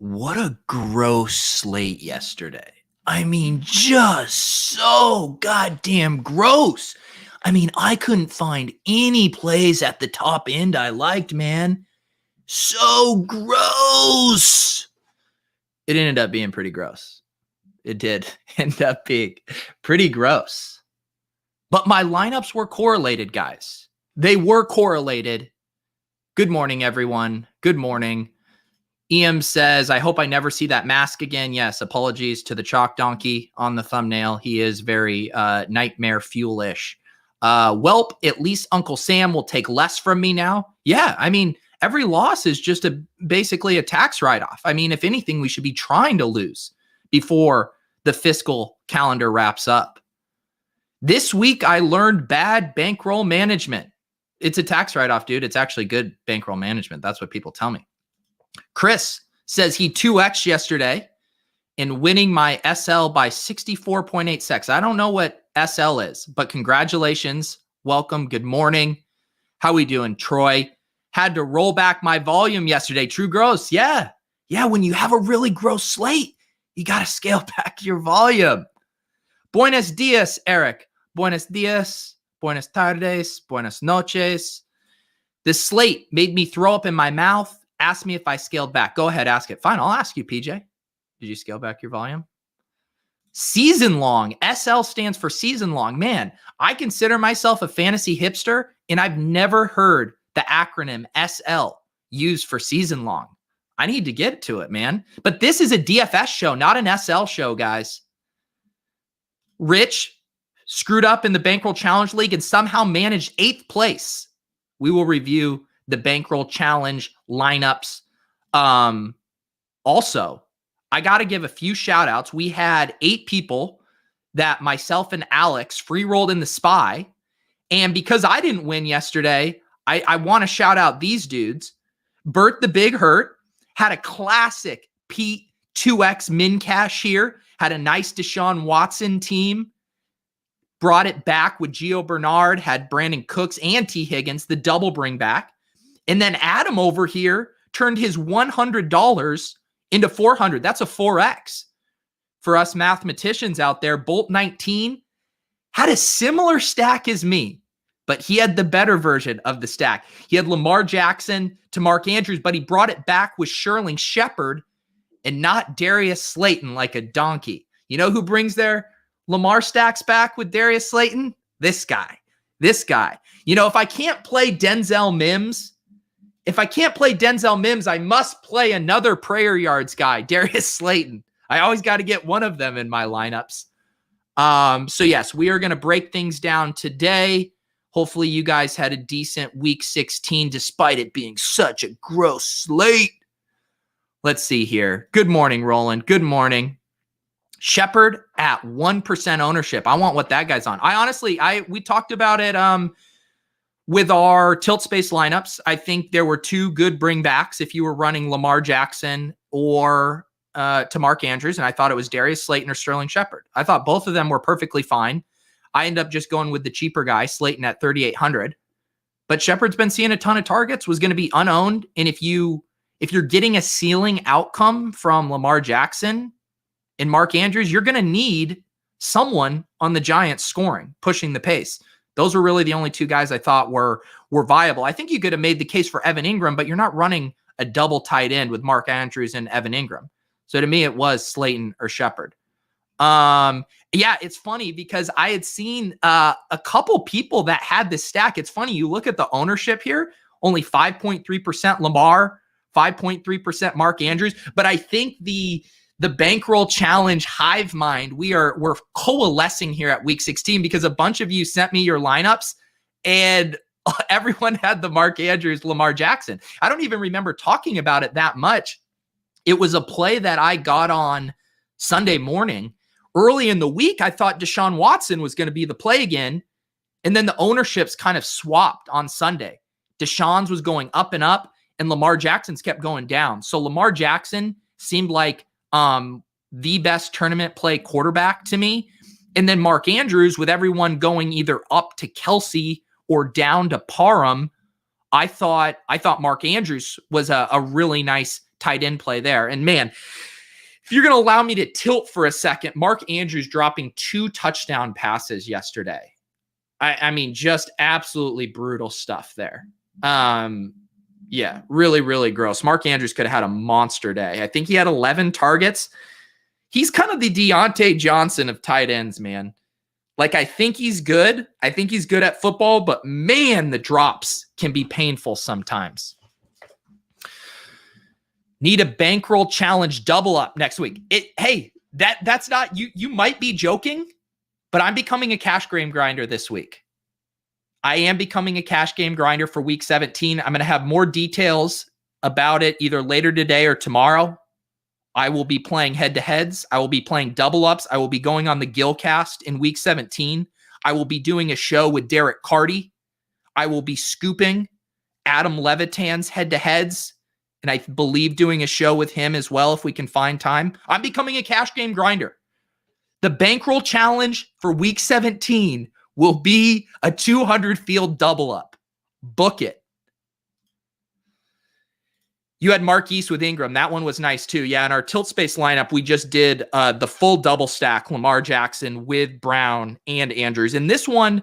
What a gross slate yesterday. I mean, just so goddamn gross. I mean, I couldn't find any plays at the top end I liked, man. So gross. It ended up being pretty gross. It did end up being pretty gross. But my lineups were correlated, guys. They were correlated. Good morning, everyone. Good morning. EM says, I hope I never see that mask again. Yes, apologies to the chalk donkey on the thumbnail. He is very nightmare fuel-ish. Welp, at least Uncle Sam will take less from me now. Yeah, I mean, every loss is just basically a tax write-off. I mean, if anything, we should be trying to lose before the fiscal calendar wraps up. This week, I learned bad bankroll management. It's a tax write-off, dude. It's actually good bankroll management. That's what people tell me. Chris says he 2x yesterday in winning my SL by 64.8 secs. I don't know what SL is, but congratulations. Welcome. Good morning. How we doing, Troy? Had to roll back my volume yesterday. True gross. Yeah. Yeah, when you have a really gross slate, you got to scale back your volume. Buenos dias, Eric. Buenos dias. Buenas tardes. Buenas noches. This slate made me throw up in my mouth. Ask me if I scaled back. Go ahead, ask it. Fine, I'll ask you, PJ. Did you scale back your volume? Season long. SL stands for season long. Man, I consider myself a fantasy hipster, and I've never heard the acronym SL used for season long. I need to get to it, man. But this is a DFS show, not an SL show, guys. Rich screwed up in the Bankroll Challenge League and somehow managed 8th place. We will review the Bankroll Challenge lineups. Also, I got to give a few shout outs. We had 8 people that myself and Alex free rolled in the SPY. And because I didn't win yesterday, I want to shout out these dudes. Bert the Big Hurt had a classic Pete 2X min cash here, had a nice Deshaun Watson team. Brought it back with Gio Bernard, had Brandon Cooks and T. Higgins, the double bring back. And then Adam over here turned his $100 into $400. That's a 4X for us mathematicians out there. Bolt 19 had a similar stack as me, but he had the better version of the stack. He had Lamar Jackson to Mark Andrews, but he brought it back with Sterling Shepard and not Darius Slayton like a donkey. You know who brings their Lamar stacks back with Darius Slayton? This guy. You know, if I can't play Denzel Mims, I must play another prayer yards guy, Darius Slayton. I always got to get one of them in my lineups. So yes, we are going to break things down today. Hopefully you guys had a decent week 16, despite it being such a gross slate. Let's see here. Good morning, Roland. Good morning. Shepard at 1% ownership. I want what that guy's on. We talked about it with our tilt space lineups. I think there were 2 good bringbacks if you were running Lamar Jackson or to Mark Andrews, and I thought it was Darius Slayton or Sterling Shepard. I thought both of them were perfectly fine. I ended up just going with the cheaper guy, Slayton at 3,800. But Shepard's been seeing a ton of targets, was going to be unowned, and if you're getting a ceiling outcome from Lamar Jackson and Mark Andrews, you're going to need someone on the Giants scoring, pushing the pace. Those were really the only 2 guys I thought were viable. I think you could have made the case for Evan Ingram, but you're not running a double tight end with Mark Andrews and Evan Ingram. So to me, it was Slayton or Shepard. Yeah, it's funny because I had seen a couple people that had this stack. It's funny. You look at the ownership here, only 5.3% Lamar, 5.3% Mark Andrews. But I think the the Bankroll Challenge hive mind. We're coalescing here at week 16 because a bunch of you sent me your lineups and everyone had the Mark Andrews, Lamar Jackson. I don't even remember talking about it that much. It was a play that I got on Sunday morning. Early in the week, I thought Deshaun Watson was going to be the play again. And then the ownerships kind of swapped on Sunday. Deshaun's was going up and up, and Lamar Jackson's kept going down. So Lamar Jackson seemed like the best tournament play quarterback to me. And then Mark Andrews, with everyone going either up to Kelsey or down to Parham, I thought Mark Andrews was a really nice tight end play there. And man, if you're going to allow me to tilt for a second, Mark Andrews dropping 2 touchdown passes yesterday. I mean, just absolutely brutal stuff there. Yeah, really, really gross. Mark Andrews could have had a monster day. I think he had 11 targets. He's kind of the Deontay Johnson of tight ends, man. Like, I think he's good. I think he's good at football, but man, the drops can be painful sometimes. Need a Bankroll Challenge double up next week. Hey, that's not, you might be joking, but I'm becoming a cash game grinder this week. I am becoming a cash game grinder for week 17. I'm going to have more details about it either later today or tomorrow. I will be playing head-to-heads. I will be playing double-ups. I will be going on the Gillcast in week 17. I will be doing a show with Derek Carty. I will be scooping Adam Levitan's head-to-heads, and I believe doing a show with him as well if we can find time. I'm becoming a cash game grinder. The Bankroll Challenge for week 17 will be a 200 field double up. Book it. You had Marquise with Ingram. That one was nice too. Yeah, in our Tilt Space lineup, we just did the full double stack, Lamar Jackson with Brown and Andrews. In this one,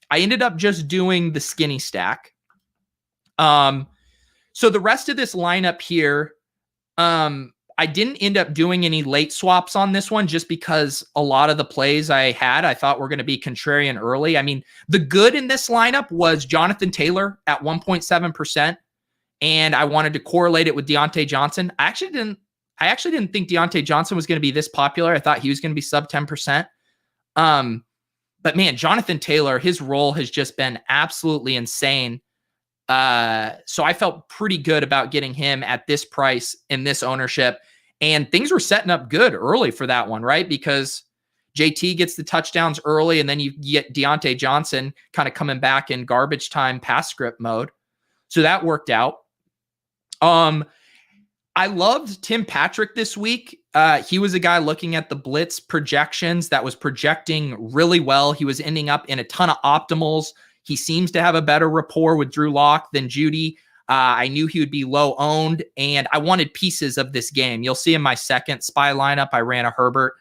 I ended up just doing the skinny stack. So the rest of this lineup here, I didn't end up doing any late swaps on this one just because a lot of the plays I thought were going to be contrarian early. I mean, the good in this lineup was Jonathan Taylor at 1.7%, and I wanted to correlate it with Deontay Johnson. I actually didn't think Deontay Johnson was going to be this popular. I thought he was going to be sub 10%. But man, Jonathan Taylor, his role has just been absolutely insane. So I felt pretty good about getting him at this price in this ownership, and things were setting up good early for that one, right? Because JT gets the touchdowns early, and then you get Deontay Johnson kind of coming back in garbage time pass script mode. So that worked out. I loved Tim Patrick this week. He was a guy looking at the blitz projections that was projecting really well. He was ending up in a ton of optimals. He seems to have a better rapport with Drew Lock than Judy. I knew he would be low owned, and I wanted pieces of this game. You'll see in my second spy lineup, I ran a Herbert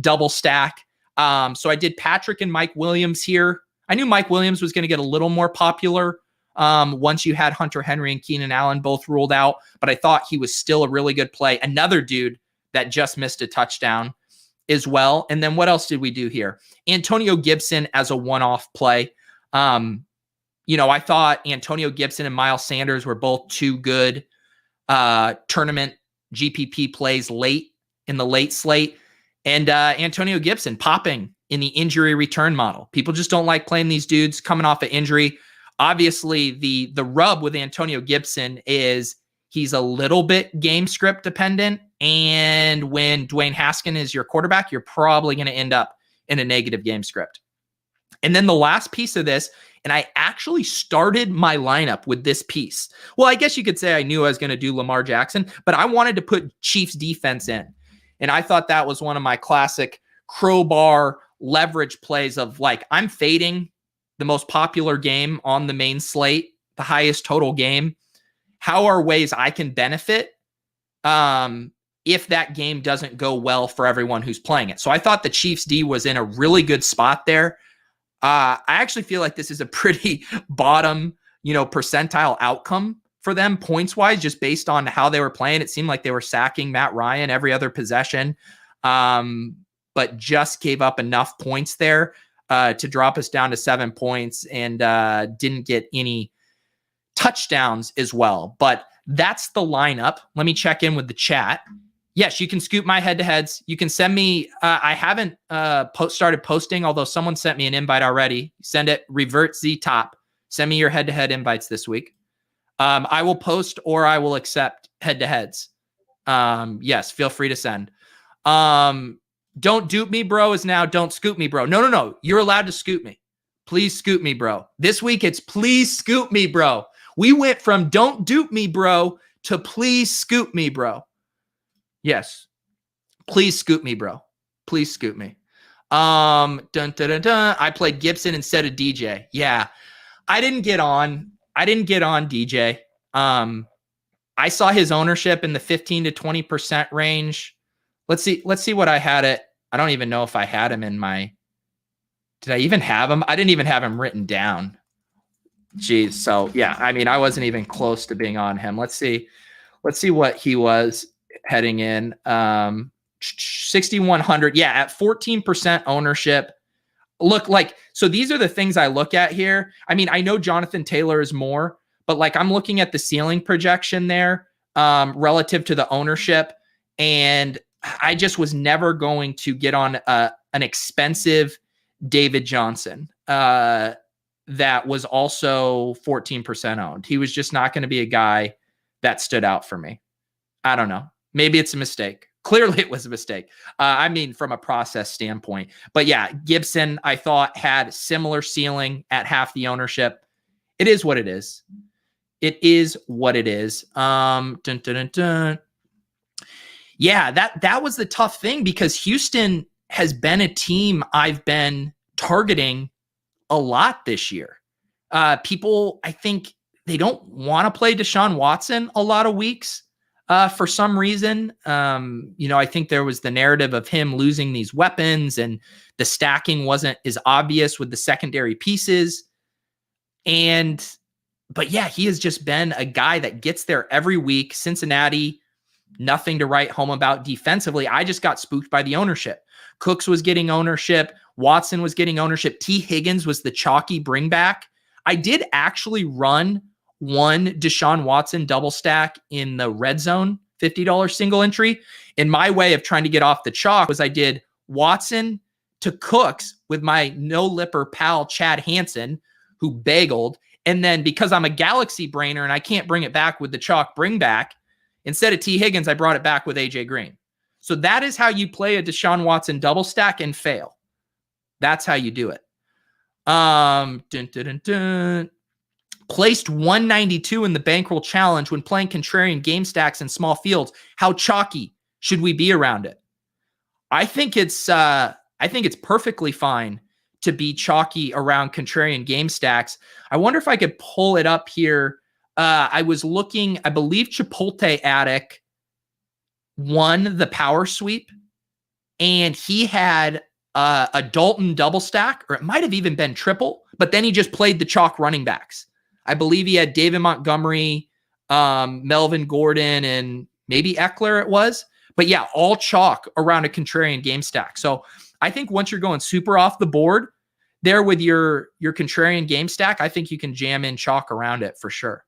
double stack. So I did Patrick and Mike Williams here. I knew Mike Williams was going to get a little more popular once you had Hunter Henry and Keenan Allen both ruled out, but I thought he was still a really good play. Another dude that just missed a touchdown as well. And then what else did we do here? Antonio Gibson as a one-off play. I thought Antonio Gibson and Miles Sanders were both 2 good tournament GPP plays late in the late slate. And Antonio Gibson popping in the injury return model. People just don't like playing these dudes coming off an injury. Obviously, the rub with Antonio Gibson is he's a little bit game script dependent. And when Dwayne Haskins is your quarterback, you're probably going to end up in a negative game script. And then the last piece of this, and I actually started my lineup with this piece. Well, I guess you could say I knew I was going to do Lamar Jackson, but I wanted to put Chiefs defense in. And I thought that was one of my classic crowbar leverage plays of like, I'm fading the most popular game on the main slate, the highest total game. How are ways I can benefit if that game doesn't go well for everyone who's playing it? So I thought the Chiefs D was in a really good spot there. I actually feel like this is a pretty bottom, percentile outcome for them points wise, just based on how they were playing. It seemed like they were sacking Matt Ryan every other possession, but just gave up enough points there to drop us down to 7 points and didn't get any touchdowns as well. But that's the lineup. Let me check in with the chat. Yes, you can scoop my head-to-heads. You can send me, I haven't started posting, although someone sent me an invite already. Send it, revert Z top. Send me your head-to-head invites this week. I will post or I will accept head-to-heads. Yes, feel free to send. Don't dupe me, bro, is now don't scoop me, bro. No. You're allowed to scoop me. Please scoop me, bro. This week it's please scoop me, bro. We went from don't dupe me, bro, to please scoop me, bro. Yes. Please scoop me, bro. Please scoop me. I played Gibson instead of DJ. Yeah. I didn't get on DJ. I saw his ownership in the 15 to 20% range. Let's see what I had it. I don't even know if I had him in my, did I even have him? I didn't even have him written down. Jeez. So yeah, I mean, I wasn't even close to being on him. Let's see what he was heading in. 6,100. Yeah. At 14% ownership. Look, like, so these are the things I look at here. I mean, I know Jonathan Taylor is more, but like I'm looking at the ceiling projection there relative to the ownership. And I just was never going to get on an expensive David Johnson that was also 14% owned. He was just not going to be a guy that stood out for me. I don't know. Maybe it's a mistake. Clearly it was a mistake. I mean, from a process standpoint. But yeah, Gibson, I thought, had similar ceiling at half the ownership. It is what it is. It is what it is. Yeah, that was the tough thing because Houston has been a team I've been targeting a lot this year. People, I think they don't want to play Deshaun Watson a lot of weeks for some reason. I think there was the narrative of him losing these weapons and the stacking wasn't as obvious with the secondary pieces. But yeah, he has just been a guy that gets there every week. Cincinnati, nothing to write home about defensively. I just got spooked by the ownership. Cooks was getting ownership. Watson was getting ownership. T. Higgins was the chalky bring back. I did actually run one Deshaun Watson double stack in the red zone, $50 single entry. And my way of trying to get off the chalk was I did Watson to Cooks with my no-lipper pal Chad Hansen, who bageled. And then because I'm a Galaxy brainer and I can't bring it back with the chalk bring back, instead of T. Higgins, I brought it back with AJ Green. So that is how you play a Deshaun Watson double stack and fail. That's how you do it. Placed 192 in the Bankroll Challenge when playing contrarian game stacks in small fields. How chalky should we be around it? I think it's perfectly fine to be chalky around contrarian game stacks. I wonder if I could pull it up here. I was looking, I believe Chipotle Attic won the power sweep, and he had a Dalton double stack, or it might have even been triple, but then he just played the chalk running backs. I believe he had David Montgomery, Melvin Gordon, and maybe Eckler it was. But yeah, all chalk around a contrarian game stack. So I think once you're going super off the board there with your contrarian game stack, I think you can jam in chalk around it for sure.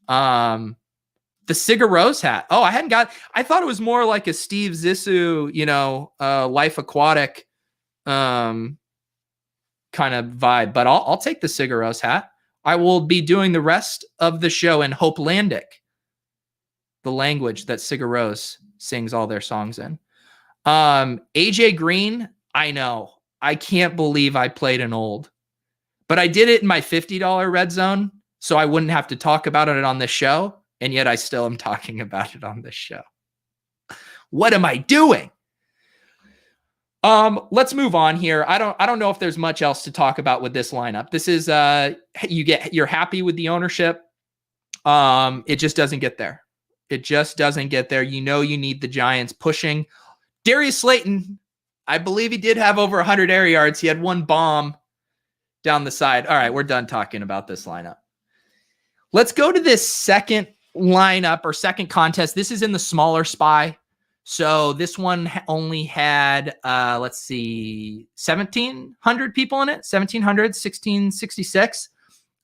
The Sigur Rós hat. Oh, I thought it was more like a Steve Zissou, Life Aquatic kind of vibe, but I'll take the Sigur Rós hat. I will be doing the rest of the show in Hopelandic, the language that Sigur Rós sings all their songs in. AJ Green, I know. I can't believe I played an old, but I did it in my $50 red zone, so I wouldn't have to talk about it on this show, and yet I still am talking about it on this show. What am I doing? Let's move on here. I don't know if there's much else to talk about with this lineup. This is you're happy with the ownership. It just doesn't get there. It just doesn't get there. You need the Giants pushing. Darius Slayton, I believe he did have over 100 air yards. He had one bomb down the side. All right, we're done talking about this lineup. Let's go to this second lineup or second contest. This is in the smaller SPY. So this one only had, 1,700 people in it, 1,700, 1,666.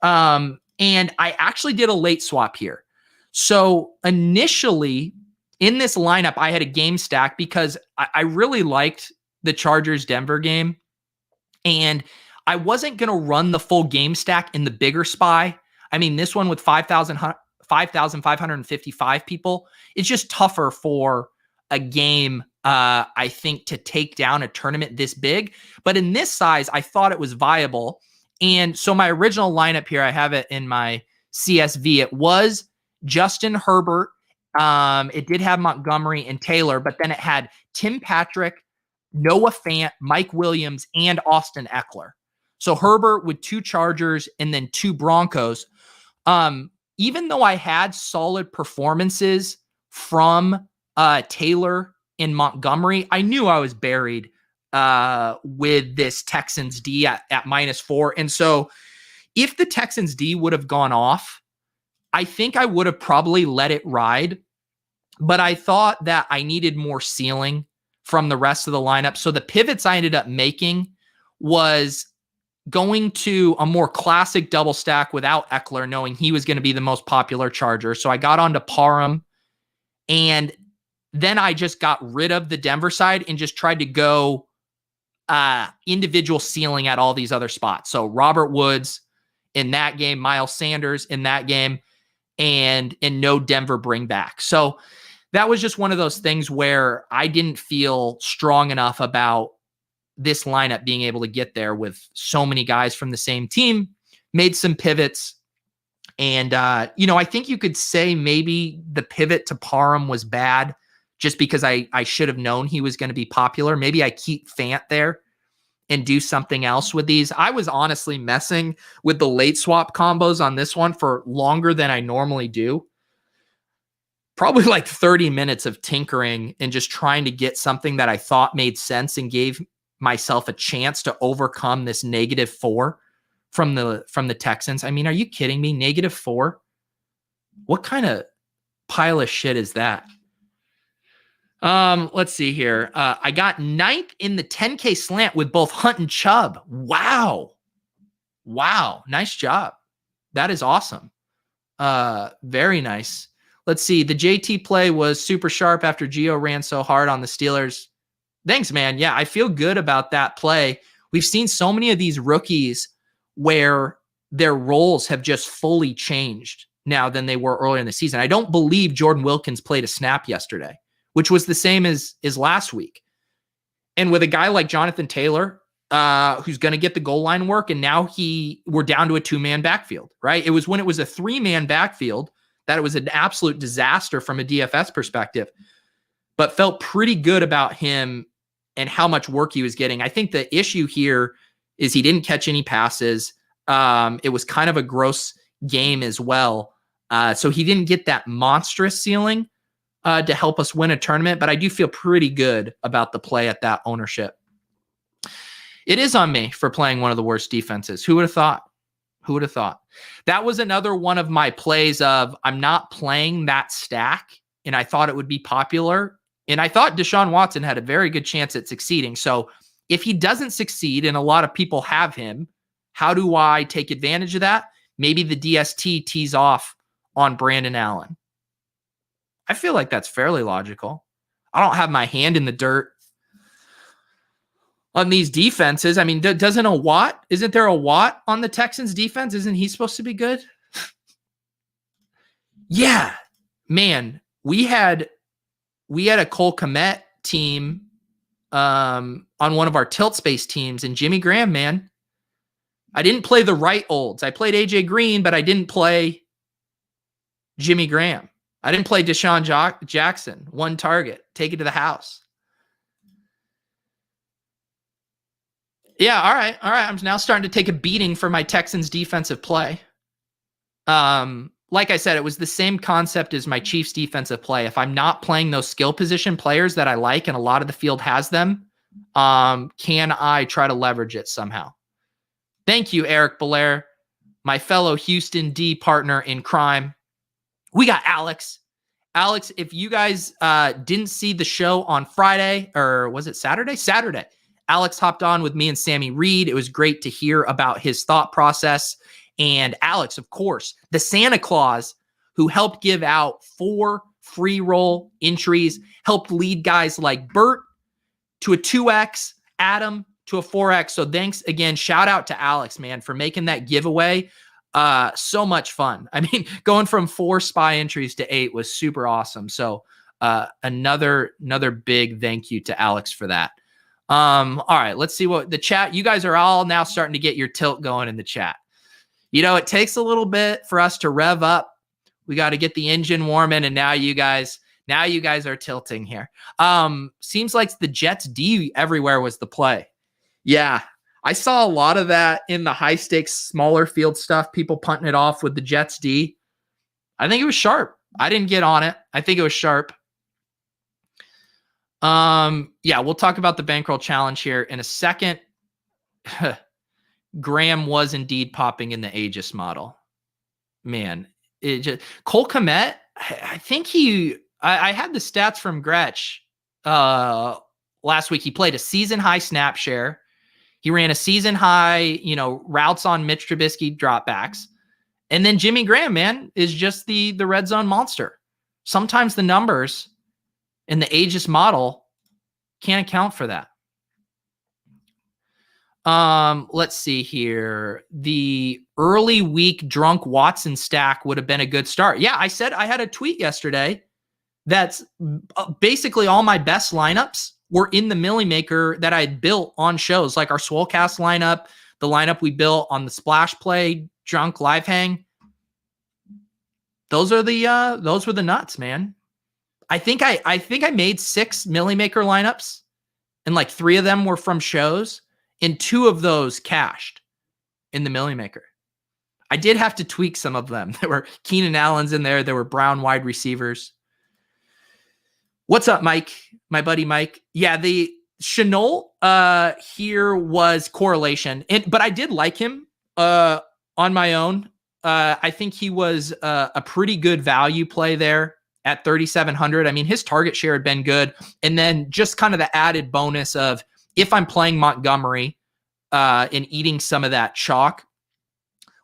And I actually did a late swap here. So initially in this lineup, I had a game stack because I really liked the Chargers-Denver game. And I wasn't going to run the full game stack in the bigger SPY. I mean, this one with 5,555 people, it's just tougher for a game, I think, to take down a tournament this big. But in this size, I thought it was viable. And so my original lineup here, I have it in my CSV. It was Justin Herbert. It did have Montgomery and Taylor, but then it had Tim Patrick, Noah Fant, Mike Williams, and Austin Eckler. So Herbert with 2 Chargers and then 2 Broncos. Even though I had solid performances from Taylor and Montgomery, I knew I was buried with this Texans D at -4. And so if the Texans D would have gone off, I think I would have probably let it ride. But I thought that I needed more ceiling from the rest of the lineup. So the pivots I ended up making was going to a more classic double stack without Eckler, knowing he was going to be the most popular Charger. So I got onto Parham, and then I just got rid of the Denver side and just tried to go individual ceiling at all these other spots. So Robert Woods in that game, Miles Sanders in that game, and no Denver bring back. So that was just one of those things where I didn't feel strong enough about this lineup being able to get there with so many guys from the same team. Made some pivots. And, I think you could say maybe the pivot to Parham was bad just because I should have known he was going to be popular. Maybe I keep Fant there and do something else with these. I was honestly messing with the late swap combos on this one for longer than I normally do. Probably like 30 minutes of tinkering and just trying to get something that I thought made sense and gave myself a chance to overcome this -4 from the Texans. I mean, are you kidding me? -4? What kind of pile of shit is that? Let's see here. I got 9th in the 10K slant with both Hunt and Chubb. Wow. Nice job. That is awesome. Very nice. Let's see. The JT play was super sharp after Gio ran so hard on the Steelers. Thanks, man. Yeah, I feel good about that play. We've seen so many of these rookies where their roles have just fully changed now than they were earlier in the season. I don't believe Jordan Wilkins played a snap yesterday, which was the same as last week. And with a guy like Jonathan Taylor, who's going to get the goal line work, and now we're down to a 2-man backfield, right? It was when it was a 3-man backfield that it was an absolute disaster from a DFS perspective, but felt pretty good about him and how much work he was getting. I think the issue here is he didn't catch any passes. It was kind of a gross game as well. So he didn't get that monstrous ceiling to help us win a tournament, but I do feel pretty good about the play at that ownership. It is on me for playing one of the worst defenses. Who would have thought? Who would have thought? That was another one of my plays of I'm not playing that stack, and I thought it would be popular. And I thought Deshaun Watson had a very good chance at succeeding. So if he doesn't succeed, and a lot of people have him, how do I take advantage of that? Maybe the DST tees off on Brandon Allen. I feel like that's fairly logical. I don't have my hand in the dirt on these defenses. I mean, isn't there a Watt on the Texans defense? Isn't he supposed to be good? Yeah, man, we had a Cole Kmet team on one of our tilt space teams, and Jimmy Graham, man, I didn't play the right olds. I played AJ Green, but I didn't play Jimmy Graham. I didn't play Deshaun Jackson. 1 target, take it to the house. Yeah, all right. I'm now starting to take a beating for my Texans defensive play. Like I said, it was the same concept as my Chiefs defensive play. If I'm not playing those skill position players that I like, and a lot of the field has them, can I try to leverage it somehow? Thank you, Eric Belair, my fellow Houston D partner in crime. We got Alex. Alex, if you guys didn't see the show on Friday, or was it Saturday? Saturday. Alex hopped on with me and Sammy Reed. It was great to hear about his thought process. And Alex, of course, the Santa Claus who helped give out 4 free roll entries, helped lead guys like Bert to a 2x, Adam to a 4x. So thanks again. Shout out to Alex, man, for making that giveaway so much fun. I mean, going from 4 SPY entries to 8 was super awesome. So another big thank you to Alex for that. All right, let's see what the chat. You guys are all now starting to get your tilt going in the chat. You know, it takes a little bit for us to rev up. We got to get the engine warming, and now you guys are tilting here. Seems like the Jets D everywhere was the play. Yeah, I saw a lot of that in the high stakes, smaller field stuff. People punting it off with the Jets D. I think it was sharp. I didn't get on it. I think it was sharp. Yeah, we'll talk about the Bankroll challenge here in a second. Graham was indeed popping in the Aegis model. Man, it just Cole Kmet, I think I had the stats from Gretsch last week. He played a season high snap share. He ran a season high, routes on Mitch Trubisky dropbacks. And then Jimmy Graham, man, is just the red zone monster. Sometimes the numbers in the Aegis model can't account for that. Let's see here. The early week drunk Watson stack would have been a good start. Yeah, I said I had a tweet yesterday that's basically all my best lineups were in the Millie Maker that I had built on shows like our Swolecast lineup, the lineup we built on the Splash Play drunk live hang. Those were the nuts, man. I think I made 6 Millie Maker lineups, and like 3 of them were from shows, and 2 of those cashed in the Millie Maker. I did have to tweak some of them. There were Keenan Allen's in there. There were Brown wide receivers. What's up, Mike? My buddy Mike. Yeah, the Chenault here was correlation, but I did like him on my own. I think he was a pretty good value play there at 3,700. I mean, his target share had been good. And then just kind of the added bonus of if I'm playing Montgomery and eating some of that chalk,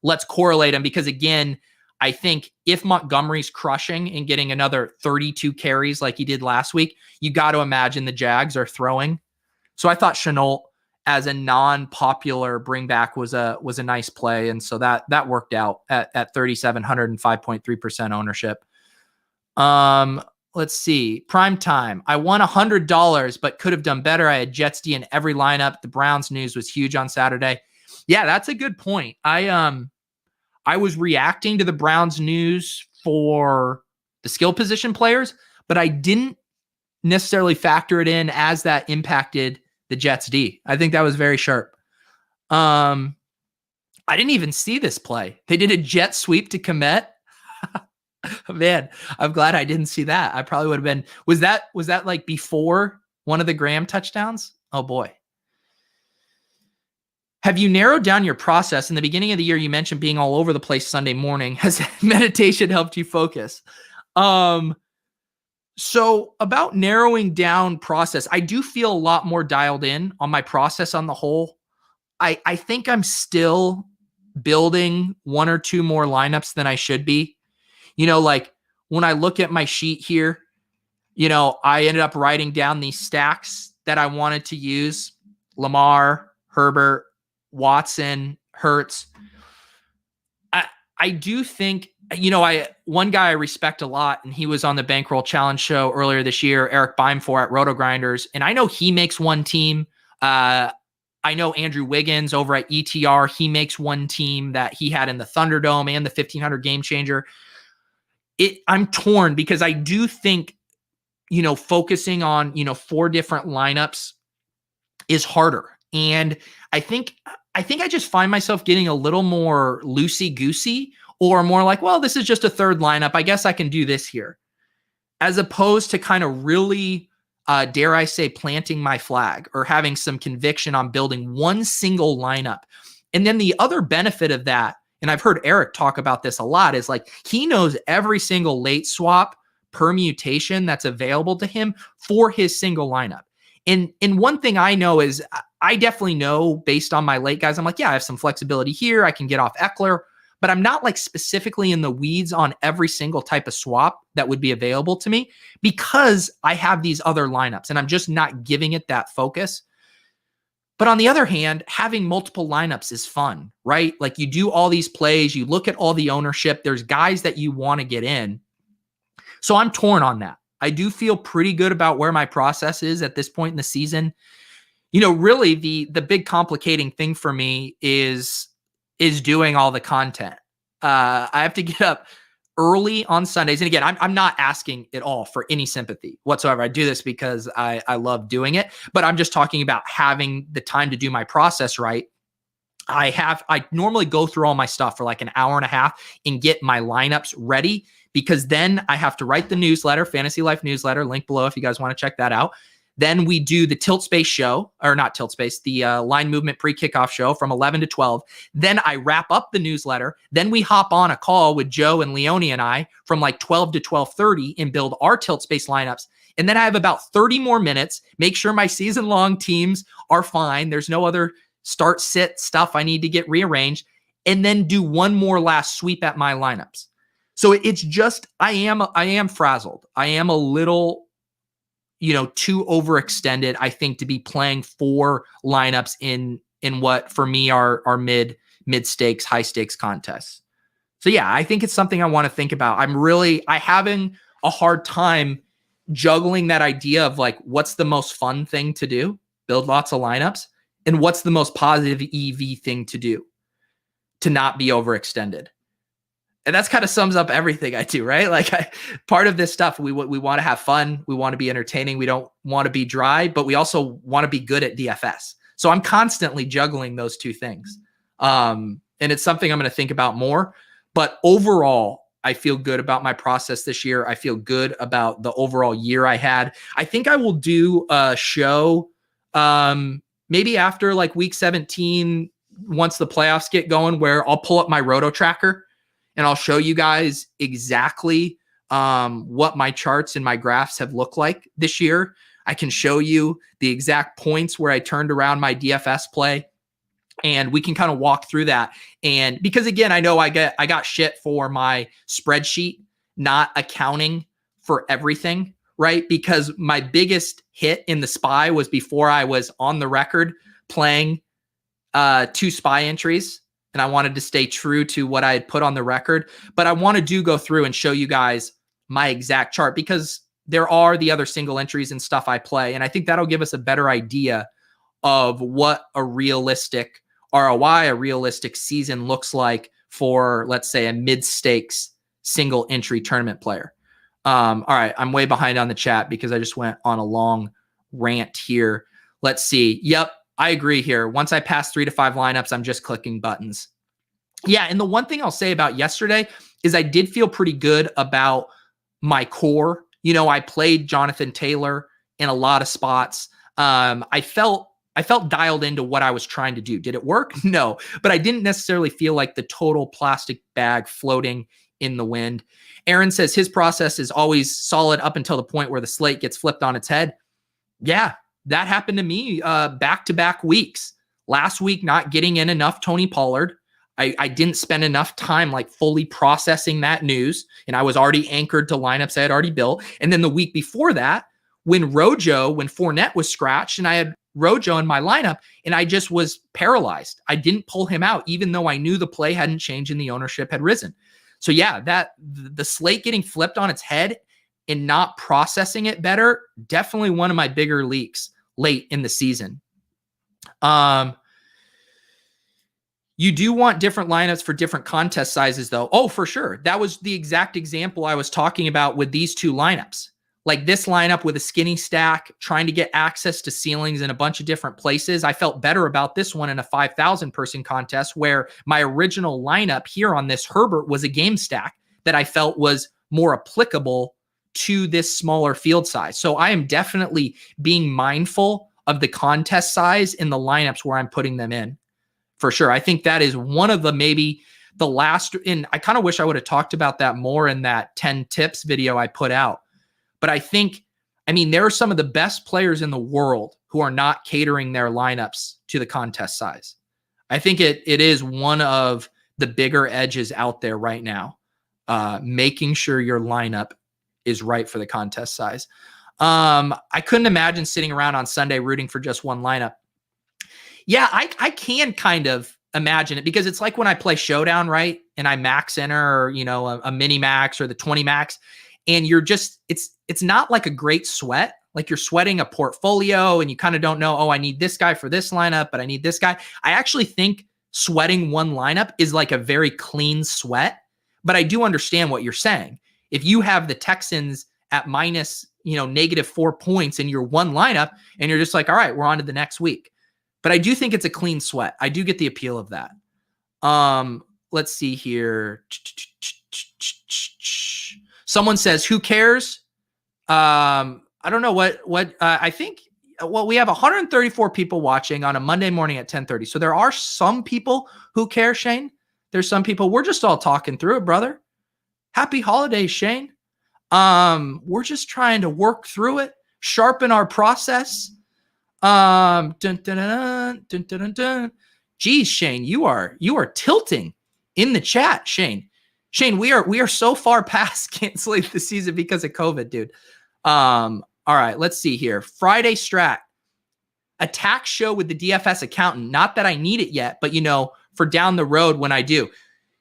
let's correlate him. Because again, I think if Montgomery's crushing and getting another 32 carries like he did last week, you got to imagine the Jags are throwing. So I thought Chenault as a non-popular bring back was a nice play. And so that worked out at 3,700 and 5.3% ownership. Let's see. Prime time. I won $100, but could have done better. I had Jets D in every lineup. The Browns news was huge on Saturday. Yeah, that's a good point. I was reacting to the Browns news for the skill position players, but I didn't necessarily factor it in as that impacted the Jets D. I think that was very sharp. I didn't even see this play. They did a jet sweep to Kmet. Man, I'm glad I didn't see that. I probably would have been. Was that like before one of the Graham touchdowns? Oh boy. Have you narrowed down your process? In the beginning of the year, you mentioned being all over the place Sunday morning. Has meditation helped you focus? So about narrowing down process, I do feel a lot more dialed in on my process on the whole. I think I'm still building 1 or 2 more lineups than I should be. Like when I look at my sheet here, I ended up writing down these stacks that I wanted to use. Lamar, Herbert, Watson, Hurts. I do think, one guy I respect a lot, and he was on the Bankroll Challenge show earlier this year, Eric Beimfor at Roto Grinders. And I know he makes one team. I know Andrew Wiggins over at ETR, he makes one team that he had in the Thunderdome and the 1500 Game Changer. I'm torn because I do think, focusing on, 4 different lineups is harder. And I think I just find myself getting a little more loosey-goosey or more like, well, this is just a 3rd lineup. I guess I can do this here. As opposed to kind of really, dare I say, planting my flag or having some conviction on building one single lineup. And then the other benefit of that, and I've heard Eric talk about this a lot, is like he knows every single late swap permutation that's available to him for his single lineup. And one thing I know is I definitely know based on my late guys, I'm like, yeah, I have some flexibility here. I can get off Eckler, but I'm not like specifically in the weeds on every single type of swap that would be available to me because I have these other lineups and I'm just not giving it that focus. But on the other hand, having multiple lineups is fun, right? Like you do all these plays, you look at all the ownership, there's guys that you want to get in. So I'm torn on that. I do feel pretty good about where my process is at this point in the season. You know, really the big complicating thing for me is doing all the content. I have to get up early on Sundays. And again, I'm not asking at all for any sympathy whatsoever. I do this because I love doing it, but I'm just talking about having the time to do my process right. I normally go through all my stuff for like an hour and a half and get my lineups ready, because then I have to write the newsletter, Fantasy Life newsletter, link below if you guys want to check that out. Then we do the Tilt Space show, or not Tilt Space, the line movement pre-kickoff show from 11 to 12. Then I wrap up the newsletter. Then we hop on a call with Joe and Leone and I from like 12 to 12:30 and build our Tilt Space lineups. And then I have about 30 more minutes, make sure my season-long teams are fine. There's no other start sit stuff I need to get rearranged, and then do one more last sweep at my lineups. So it's just, I am frazzled. I am a little, too overextended, I think, to be playing 4 lineups in what for me are mid stakes, high stakes contests. So yeah, I think it's something I want to think about. I having a hard time juggling that idea of like, what's the most fun thing to do? Build lots of lineups. And what's the most positive EV thing to do to not be overextended? And that's kind of sums up everything I do, right? Like part of this stuff, we want to have fun. We want to be entertaining. We don't want to be dry, but we also want to be good at DFS. So I'm constantly juggling those two things. And it's something I'm going to think about more. But overall, I feel good about my process this year. I feel good about the overall year I had. I think I will do a show maybe after like week 17, once the playoffs get going, where I'll pull up my Roto tracker and I'll show you guys exactly what my charts and my graphs have looked like this year. I can show you the exact points where I turned around my DFS play, and we can kind of walk through that. And because again, I know I got shit for my spreadsheet not accounting for everything, right? Because my biggest hit in the SPY was before I was on the record playing 2 SPY entries. And I wanted to stay true to what I had put on the record. But I want to go through and show you guys my exact chart, because there are the other single entries and stuff I play. And I think that'll give us a better idea of what a realistic ROI, a realistic season looks like for, let's say, a mid-stakes single entry tournament player. All right, I'm way behind on the chat because I just went on a long rant here. Let's see. Yep, I agree here. Once I pass 3 to 5 lineups, I'm just clicking buttons. Yeah, and the one thing I'll say about yesterday is I did feel pretty good about my core. I played Jonathan Taylor in a lot of spots. I felt dialed into what I was trying to do. Did it work? No, but I didn't necessarily feel like the total plastic bag floating in the wind. Aaron says his process is always solid up until the point where the slate gets flipped on its head. Yeah, that happened to me back-to-back weeks. Last week, not getting in enough Tony Pollard. I didn't spend enough time like fully processing that news, and I was already anchored to lineups I had already built. And then the week before that, when Fournette was scratched, and I had Rojo in my lineup, and I just was paralyzed. I didn't pull him out, even though I knew the play hadn't changed and the ownership had risen. So yeah, the slate getting flipped on its head and not processing it better, definitely one of my bigger leaks late in the season. You do want different lineups for different contest sizes, though. Oh, for sure. That was the exact example I was talking about with these 2 lineups. Like this lineup with a skinny stack, trying to get access to ceilings in a bunch of different places. I felt better about this one in a 5,000 person contest, where my original lineup here on this Herbert was a game stack that I felt was more applicable to this smaller field size. So I am definitely being mindful of the contest size in the lineups where I'm putting them in, for sure. I think that is one of maybe the last, and I kind of wish I would have talked about that more in that 10 tips video I put out. But there are some of the best players in the world who are not catering their lineups to the contest size. I think it is one of the bigger edges out there right now. Making sure your lineup is right for the contest size. I couldn't imagine sitting around on Sunday rooting for just one lineup. Yeah, I can kind of imagine it, because it's like when I play Showdown, right? And I max enter, or, a mini max or the 20 max, and you're just, it's not like a great sweat. Like you're sweating a portfolio and you kind of don't know, oh, I need this guy for this lineup, but I need this guy. I actually think sweating one lineup is like a very clean sweat, but I do understand what you're saying. If you have the Texans at minus, -4 points in your one lineup, and you're just like, all right, we're on to the next week. But I do think it's a clean sweat. I do get the appeal of that. Let's see here. Someone says, who cares? I don't know what I think. Well, we have 134 people watching on a Monday morning at 10:30. So there are some people who care, Shane. There's some people. We're just all talking through it, brother. Happy holidays, Shane. We're just trying to work through it, sharpen our process. Dun, dun, dun, dun, dun, dun. Geez, Shane, you are tilting in the chat, Shane. Shane, we are so far past canceling the season because of COVID, dude. All right, let's see here. Friday strat. A tax show with the DFS accountant. Not that I need it yet, but for down the road when I do.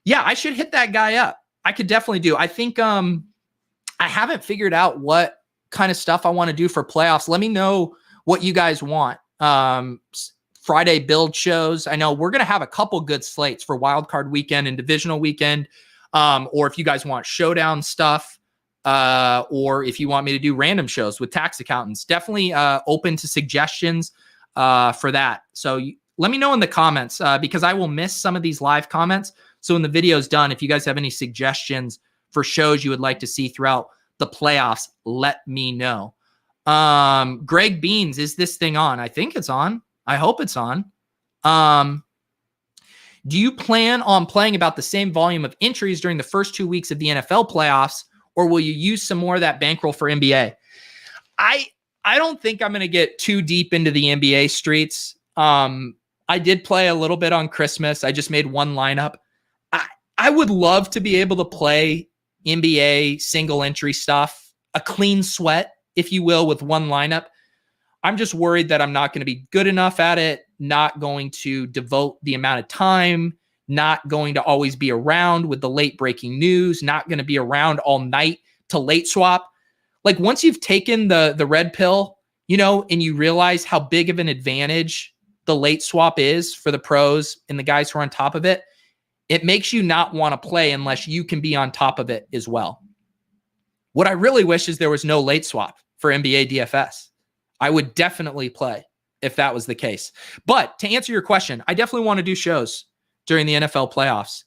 Yeah, I should hit that guy up. I could definitely do. I think I haven't figured out what kind of stuff I want to do for playoffs. Let me know what you guys want. Friday build shows. I know we're going to have a couple good slates for wildcard weekend and divisional weekend. Or if you guys want showdown stuff, or if you want me to do random shows with tax accountants, definitely open to suggestions for that. So let me know in the comments, because I will miss some of these live comments. So when the video is done, if you guys have any suggestions for shows you would like to see throughout the playoffs, let me know. Greg Beans, is this thing on? I think it's on. I hope it's on. Do you plan on playing about the same volume of entries during the first 2 weeks of the NFL playoffs, or will you use some more of that bankroll for NBA? I don't think I'm going to get too deep into the NBA streets. I did play a little bit on Christmas. I just made one lineup. I would love to be able to play NBA single entry stuff, a clean sweat, if you will, with one lineup. I'm just worried that I'm not going to be good enough at it, not going to devote the amount of time, not going to always be around with the late breaking news, not going to be around all night to late swap. Like once you've taken the red pill, and you realize how big of an advantage the late swap is for the pros and the guys who are on top of it, it makes you not want to play unless you can be on top of it as well. What I really wish is there was no late swap for NBA DFS. I would definitely play if that was the case. But to answer your question, I definitely want to do shows during the NFL playoffs.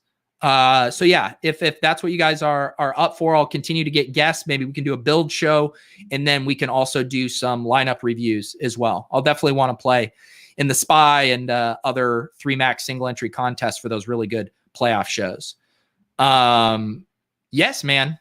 So yeah, if that's what you guys are up for, I'll continue to get guests. Maybe we can do a build show, and then we can also do some lineup reviews as well. I'll definitely want to play in the SPY and other 3-max single entry contests for those really good playoff shows. Yes, man,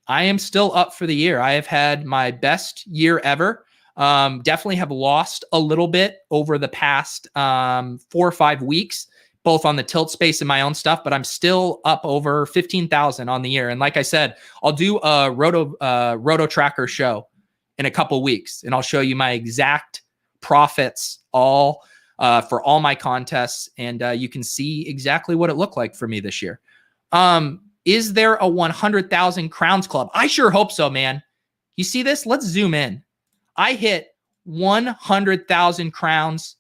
I am still up for the year. I have had my best year ever. Definitely have lost a little bit over the past 4 or 5 weeks, both on the tilt space and my own stuff, but I'm still up over 15,000 on the year. And like I said, I'll do a Roto Tracker show in a couple weeks, and I'll show you my exact profits all for all my contests, and you can see exactly what it looked like for me this year. Is there a 100,000 crowns club? I sure hope so, man. You see this? Let's zoom in. I hit 100,000 crowns.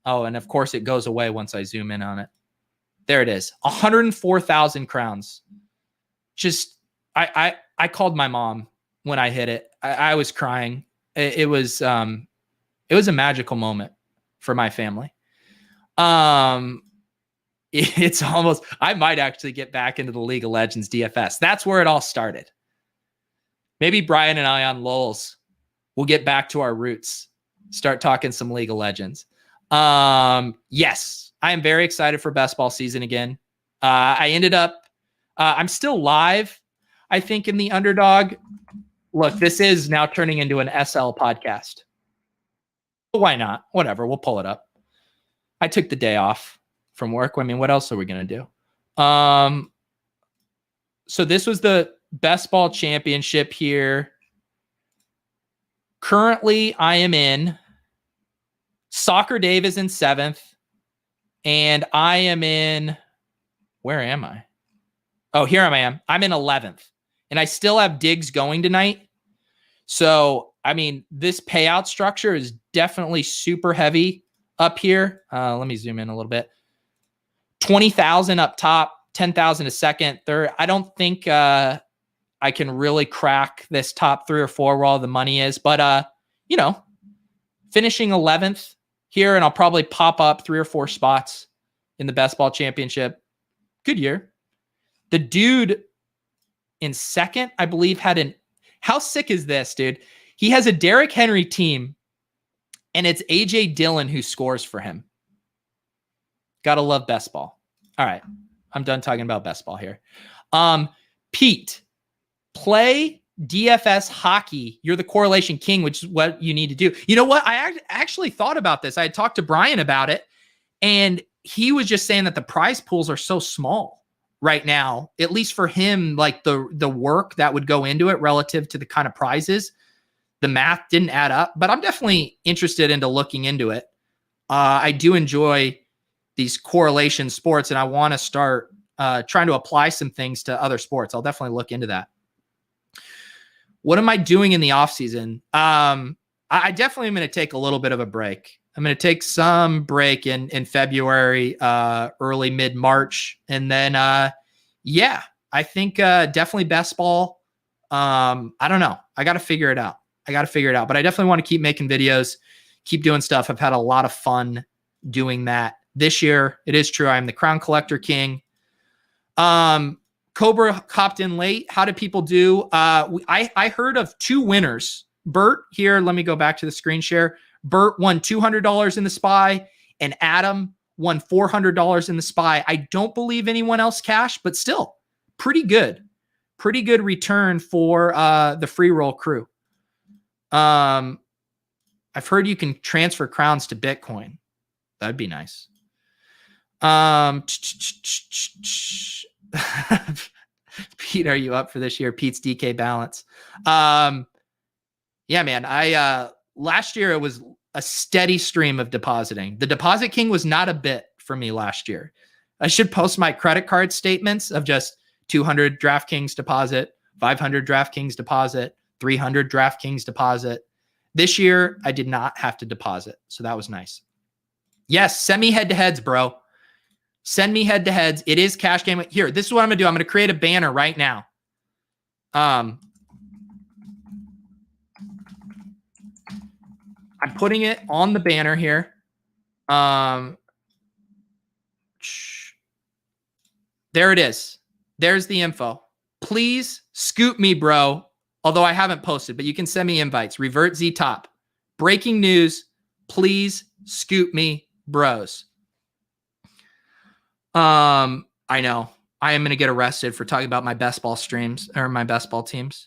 Oh, and of course it goes away once I zoom in on it. There it is. 104,000 crowns. Just, I called my mom when I hit it. I was crying. It was a magical moment for my family. It's almost, I might actually get back into the League of Legends DFS. That's where it all started. Maybe Brian and I on LOLz, we'll get back to our roots, start talking some League of Legends. Yes, I am very excited for best ball season again. I ended up, I'm still live, I think, in the Underdog. Look, this is now turning into an SL podcast. Why not? Whatever, we'll pull it up. I took the day off from work. I mean, what else are we going to do? So this was the best ball championship here. Currently, I am in. Soccer Dave is in 7th. And I am in. Where am I? Oh, here I am. I'm in 11th. And I still have digs going tonight. So, I mean, this payout structure is definitely super heavy up here. Let me zoom in a little bit. 20,000 up top, 10,000 a second. Third, I don't think I can really crack this top 3 or 4 where all the money is. But, finishing 11th here, and I'll probably pop up 3 or 4 spots in the best ball championship. Good year. The dude in 2nd, I believe, had how sick is this, dude? He has a Derrick Henry team, and it's AJ Dillon who scores for him. Gotta love best ball. All right. I'm done talking about best ball here. Pete, play DFS hockey. You're the correlation king, which is what you need to do. You know what? I actually thought about this. I had talked to Brian about it, and he was just saying that the prize pools are so small right now, at least for him, like the work that would go into it relative to the kind of prizes. The math didn't add up, but I'm definitely interested into looking into it. I do enjoy these correlation sports, and I want to start trying to apply some things to other sports. I'll definitely look into that. What am I doing in the off season? I definitely am going to take a little bit of a break. I'm going to take some break in February, early mid-March. And then, I think definitely best ball. I don't know. I got to figure it out. But I definitely want to keep making videos, keep doing stuff. I've had a lot of fun doing that this year. It is true. I'm the Crown Collector King. Cobra hopped in late. How did people do? I heard of 2 winners. Bert here. Let me go back to the screen share. Bert won $200 in the SPY, and Adam won $400 in the SPY. I don't believe anyone else cashed, but still pretty good return for the free roll crew. I've heard you can transfer crowns to Bitcoin. That'd be nice. Pete, are you up for this year? Pete's DK balance. Yeah, man. Last year it was a steady stream of depositing. The Deposit King was not a bit for me last year. I should post my credit card statements of just 200 Draftkings deposit, 500 Draftkings deposit, 300 Draftkings deposit. This year I did not have to deposit, so that was nice. Yes, send me head-to-heads, bro. Send me head-to-heads. It is cash game. Here, this is what I'm going to do. I'm going to create a banner right now. I'm putting it on the banner here. There it is. There's the info. Please scoop me, bro. Although I haven't posted, but you can send me invites. Revert Z top. Breaking news. Please scoop me, bros. I know. I am going to get arrested for talking about my best ball streams or my best ball teams.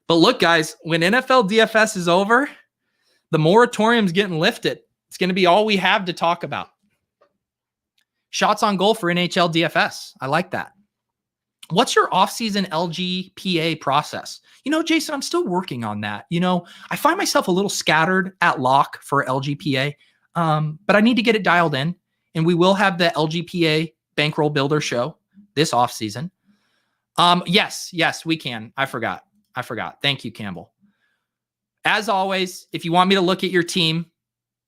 But look, guys, when NFL DFS is over, the moratorium's getting lifted. It's going to be all we have to talk about. Shots on goal for NHL DFS. I like that. What's your off-season LGPA process? Jason, I'm still working on that. I find myself a little scattered at lock for LGPA, but I need to get it dialed in. And we will have the LGPA Bankroll Builder Show this off-season. Yes, we can. I forgot. Thank you, Campbell. As always, if you want me to look at your team,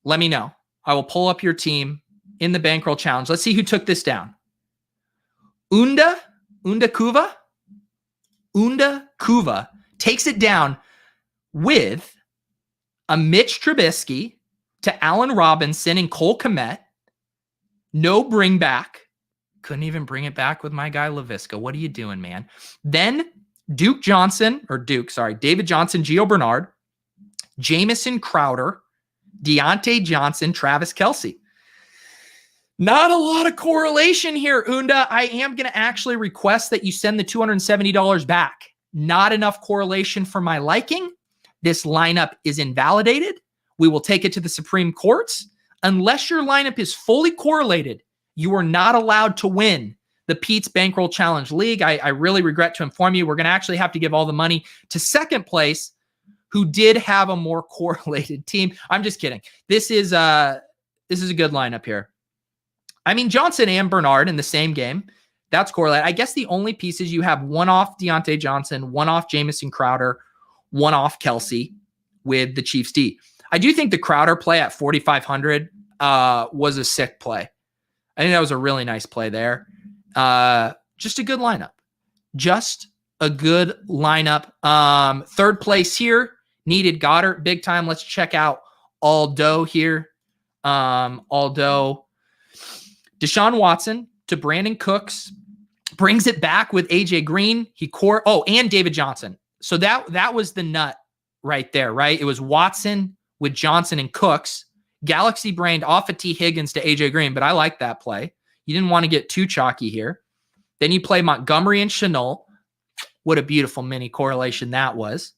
let me know. I will pull up your team in the Bankroll Challenge. Let's see who took this down. Unda Kuva takes it down with a Mitch Trubisky to Allen Robinson and Cole Kmet. No bring back. Couldn't even bring it back with my guy LaVisca. What are you doing, man? Then David Johnson, Gio Bernard, Jamison Crowder, Deontay Johnson, Travis Kelce. Not a lot of correlation here, Unda. I am going to actually request that you send the $270 back. Not enough correlation for my liking. This lineup is invalidated. We will take it to the Supreme Courts. Unless your lineup is fully correlated, you are not allowed to win the Pete's Bankroll Challenge League. I really regret to inform you, we're going to actually have to give all the money to second place, who did have a more correlated team. I'm just kidding. This is a good lineup here. I mean, Johnson and Bernard in the same game. That's correlated. I guess the only pieces you have, one off Deontay Johnson, one off Jamison Crowder, one off Kelsey with the Chiefs D. I do think the Crowder play at 4,500 was a sick play. I think that was a really nice play there. Just a good lineup. Just a good lineup. Third place here, needed Goddard big time. Let's check out Aldo here. Aldo. Deshaun Watson to Brandon Cooks. Brings it back with AJ Green. And David Johnson. So that was the nut right there, right? It was Watson with Johnson and Cooks. Galaxy brained off of T. Higgins to AJ Green, but I like that play. You didn't want to get too chalky here. Then you play Montgomery and Shenault. What a beautiful mini correlation that was.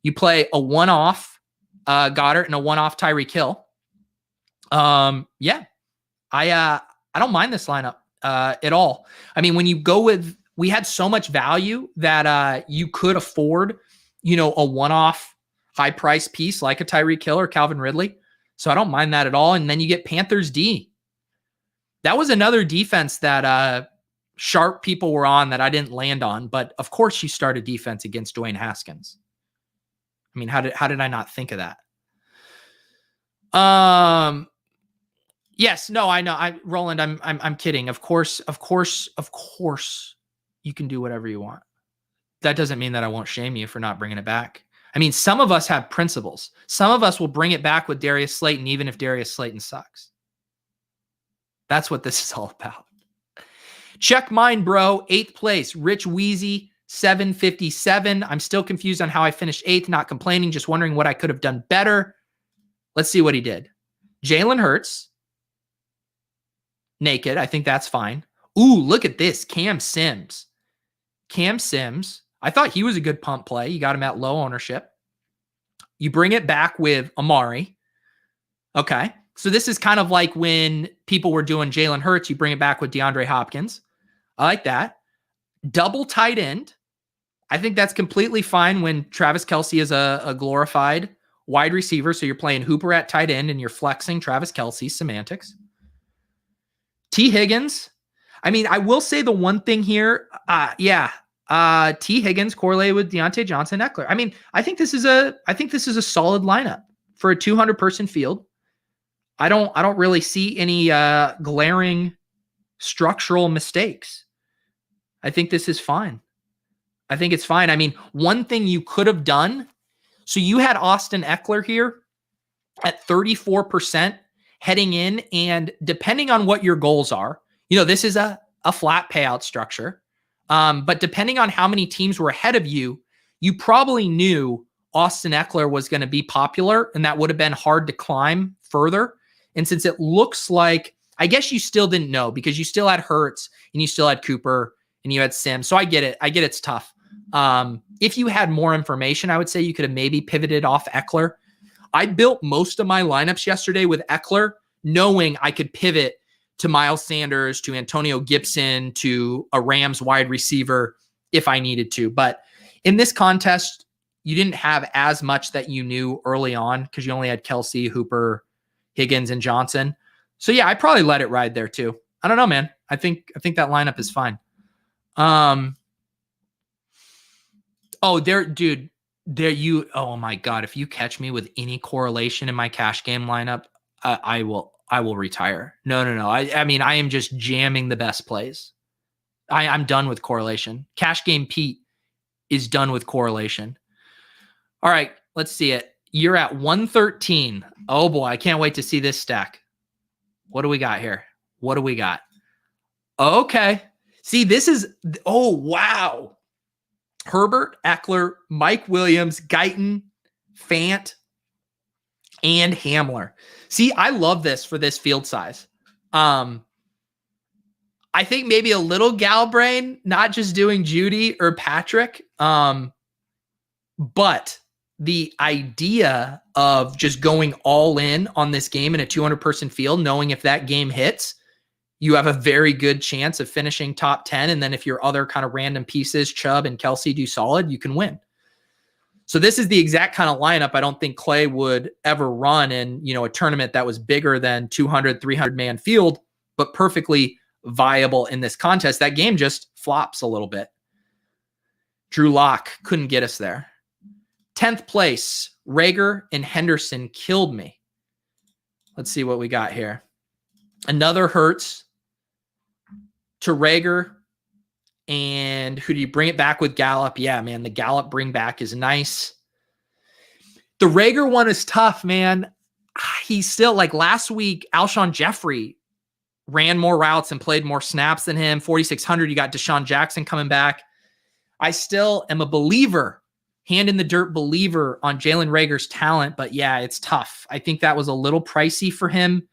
You play a one-off Goddard and a one-off Tyreek Hill. Yeah, I don't mind this lineup at all. I mean, when you go with, we had so much value that you could afford, a one-off high-price piece like a Tyreek Hill or Calvin Ridley. So I don't mind that at all. And then you get Panthers D. That was another defense that sharp people were on that I didn't land on. But of course you start a defense against Dwayne Haskins. I mean, how did I not think of that? Yes, no, I know. Roland, I'm kidding. Of course, you can do whatever you want. That doesn't mean that I won't shame you for not bringing it back. I mean, some of us have principles. Some of us will bring it back with Darius Slayton, even if Darius Slayton sucks. That's what this is all about. Check mine, bro. 8th place, Rich Wheezy, 757. I'm still confused on how I finished 8th, not complaining, just wondering what I could have done better. Let's see what he did. Jalen Hurts. Naked. I think that's fine. Ooh, look at this. Cam Sims. I thought he was a good pump play. You got him at low ownership. You bring it back with Amari. Okay. So this is kind of like when people were doing Jalen Hurts, you bring it back with DeAndre Hopkins. I like that. Double tight end. I think that's completely fine when Travis Kelce is a glorified wide receiver. So you're playing Hooper at tight end and you're flexing Travis Kelce. Semantics. T. Higgins. I mean, I will say the one thing here. T. Higgins correlated with Deontay Johnson, Eckler. I mean, I think this is a solid lineup for a 200 person field. I don't really see any glaring structural mistakes. I think this is fine. I think it's fine. I mean, one thing you could have done. So you had Austin Eckler here at 34% heading in, and depending on what your goals are, this is a flat payout structure. But depending on how many teams were ahead of you, you probably knew Austin Eckler was going to be popular, and that would have been hard to climb further. And since it looks like, I guess you still didn't know because you still had Hurts and you still had Cooper and you had Sims. So I get it. It's tough. If you had more information, I would say you could have maybe pivoted off Eckler. I built most of my lineups yesterday with Eckler, knowing I could pivot to Miles Sanders, to Antonio Gibson, to a Rams wide receiver if I needed to. But in this contest, you didn't have as much that you knew early on because you only had Kelsey, Hooper, Higgins, and Johnson. So yeah, I probably let it ride there too. I don't know, man. I think that lineup is fine. Oh my God. If you catch me with any correlation in my cash game lineup, I will retire. No. I mean, I am just jamming the best plays. I'm done with correlation. Cash game Pete is done with correlation. All right, let's see it. You're at 113. Oh boy, I can't wait to see this stack. What do we got here? What do we got? Okay. See, this is, oh, wow. Herbert, Eckler, Mike Williams, Guyton, Fant, and Hamler. See, I love this for this field size. I think maybe a little gal brain, not just doing Judy or Patrick. But the idea of just going all in on this game in a 200 person field, knowing if that game hits, you have a very good chance of finishing top 10. And then if your other kind of random pieces, Chubb and Kelsey, do solid, you can win. So this is the exact kind of lineup I don't think Clay would ever run in, a tournament that was bigger than 200, 300 man field, but perfectly viable in this contest. That game just flops a little bit. Drew Lock couldn't get us there. 10th place, Rager and Henderson killed me. Let's see what we got here. Another Hurts to Rager. And who do you bring it back with Gallup? Yeah, man, the Gallup bring back is nice. The Rager one is tough, man. He's still like last week, Alshon Jeffrey ran more routes and played more snaps than him. 4,600, you got Deshaun Jackson coming back. I still am a believer, hand in the dirt believer on Jalen Rager's talent, but yeah, it's tough. I think that was a little pricey for him.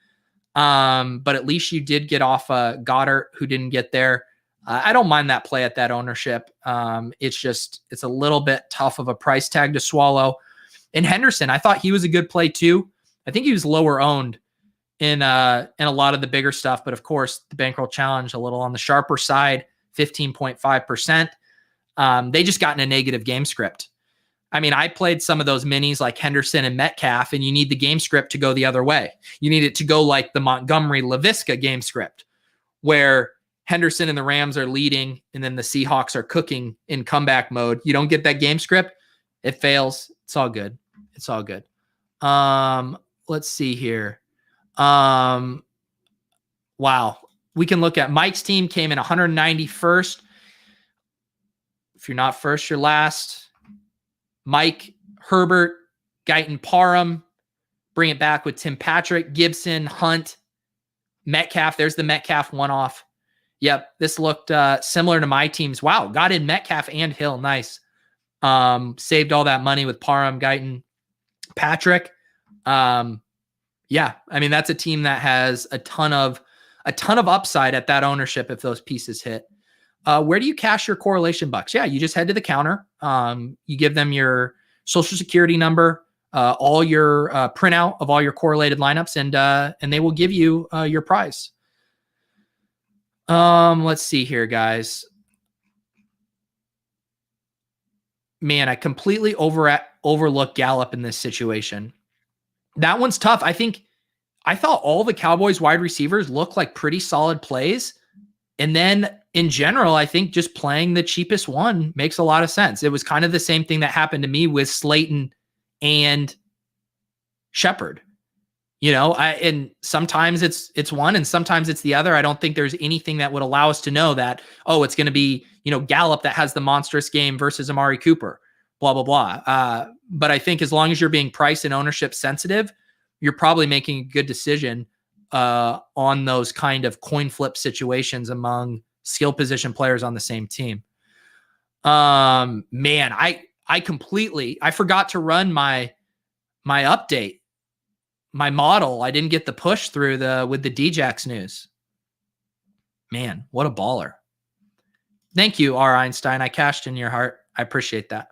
But at least you did get off Goddard, who didn't get there. I don't mind that play at that ownership. It's a little bit tough of a price tag to swallow. And Henderson, I thought he was a good play too. I think he was lower owned in a lot of the bigger stuff, but of course the Bankroll Challenge a little on the sharper side, 15.5%. They just got in a negative game script. I mean, I played some of those minis like Henderson and Metcalf, and you need the game script to go the other way. You need it to go like the Montgomery LaVisca game script, where Henderson and the Rams are leading, and then the Seahawks are cooking in comeback mode. You don't get that game script, it fails. It's all good. It's all good. Let's see here. Wow. We can look at Mike's team came in 191st. If you're not first, you're last. Mike, Herbert, Guyton, Parham. Bring it back with Tim Patrick, Gibson, Hunt, Metcalf. There's the Metcalf one-off. Yep, this looked similar to my team's. Wow, got in Metcalf and Hill. Nice. Saved all that money with Parham, Guyton, Patrick. Yeah, I mean, that's a team that has a ton of upside at that ownership if those pieces hit. Where do you cash your correlation bucks? Yeah, you just head to the counter. You give them your social security number, all your printout of all your correlated lineups, and they will give you your prize. Let's see here, guys. Man, I completely overlooked Gallup in this situation. That one's tough. I thought all the Cowboys wide receivers look like pretty solid plays. And then in general, I think just playing the cheapest one makes a lot of sense. It was kind of the same thing that happened to me with Slayton and Shepard. And sometimes it's one and sometimes it's the other. I don't think there's anything that would allow us to know that, it's going to be, Gallup that has the monstrous game versus Amari Cooper, blah, blah, blah. But I think as long as you're being price and ownership sensitive, you're probably making a good decision on those kind of coin flip situations among skill position players on the same team. Man, I forgot to run my update. My model, I didn't get the push through with the Djax news. Man, what a baller. Thank you, R. Einstein. I cashed in your heart. I appreciate that.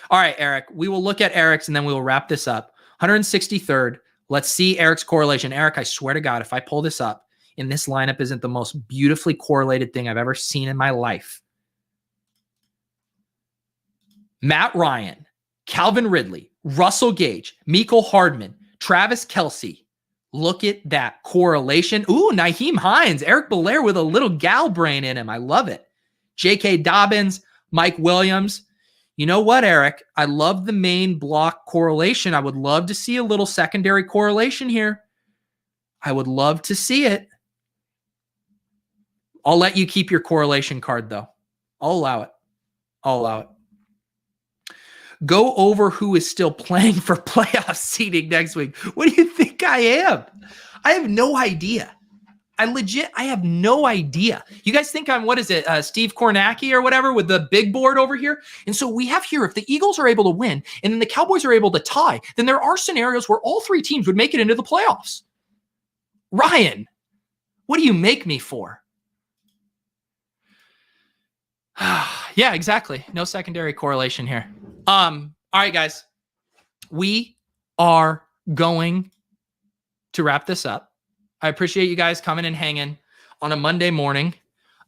All right, Eric, we will look at Eric's and then we will wrap this up. 163rd. Let's see Eric's correlation. Eric, I swear to God, if I pull this up and this lineup isn't the most beautifully correlated thing I've ever seen in my life. Matt Ryan, Calvin Ridley, Russell Gage, Mecole Hardman, Travis Kelce. Look at that correlation. Ooh, Nyheim Hines, Eric Belair with a little gal brain in him. I love it. J.K. Dobbins, Mike Williams. You know what, Eric? I love the main block correlation. I would love to see a little secondary correlation here. I would love to see it. I'll let you keep your correlation card, though. I'll allow it. Go over who is still playing for playoff seeding next week. What do you think I am? I have no idea. I have no idea. You guys think I'm, Steve Kornacki or whatever with the big board over here? And so we have here, if the Eagles are able to win and then the Cowboys are able to tie, then there are scenarios where all three teams would make it into the playoffs. Ryan, what do you make me for? Yeah, exactly. No secondary correlation here. All right, guys, we are going to wrap this up. I appreciate you guys coming and hanging on a Monday morning.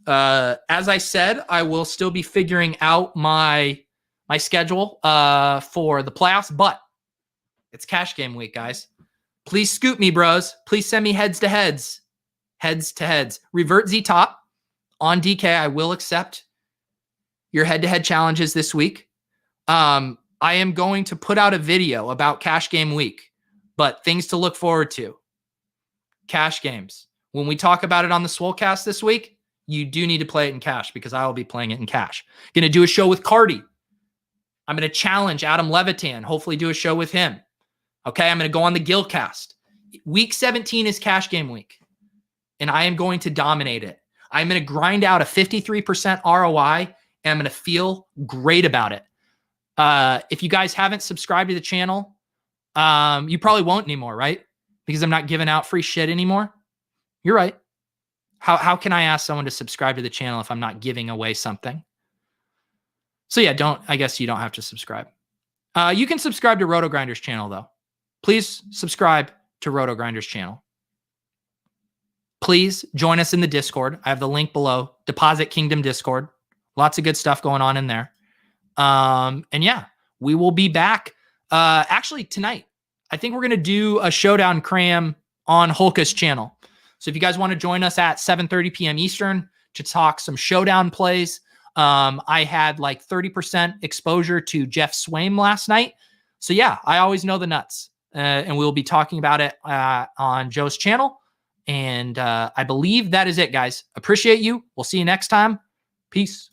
As I said, I will still be figuring out my schedule for the playoffs, but it's cash game week, guys. Please scoop me, bros. Please send me heads to heads. Revert Z top on DK. I will accept your head-to-head challenges this week. I am going to put out a video about cash game week, but things to look forward to. Cash games. When we talk about it on the Swolecast this week, you do need to play it in cash because I will be playing it in cash. Going to do a show with Cardi. I'm going to challenge Adam Levitan. Hopefully do a show with him. Okay, I'm going to go on the Gilcast. Week 17 is cash game week, and I am going to dominate it. I'm going to grind out a 53% ROI, and I'm going to feel great about it. If you guys haven't subscribed to the channel, you probably won't anymore, right? Because I'm not giving out free shit anymore. You're right. How can I ask someone to subscribe to the channel if I'm not giving away something? So yeah, I guess you don't have to subscribe. You can subscribe to RotoGrinder's channel though. Please subscribe to RotoGrinder's channel. Please join us in the Discord. I have the link below. Deposit Kingdom Discord. Lots of good stuff going on in there. And yeah, we will be back. Actually tonight, I think we're going to do a Showdown Cram on Holka's channel. So if you guys want to join us at 7:30 p.m. Eastern to talk some Showdown plays, I had like 30% exposure to Jeff Swaim last night. So yeah, I always know the nuts. And we'll be talking about it on Joe's channel. And I believe that is it, guys. Appreciate you. We'll see you next time. Peace.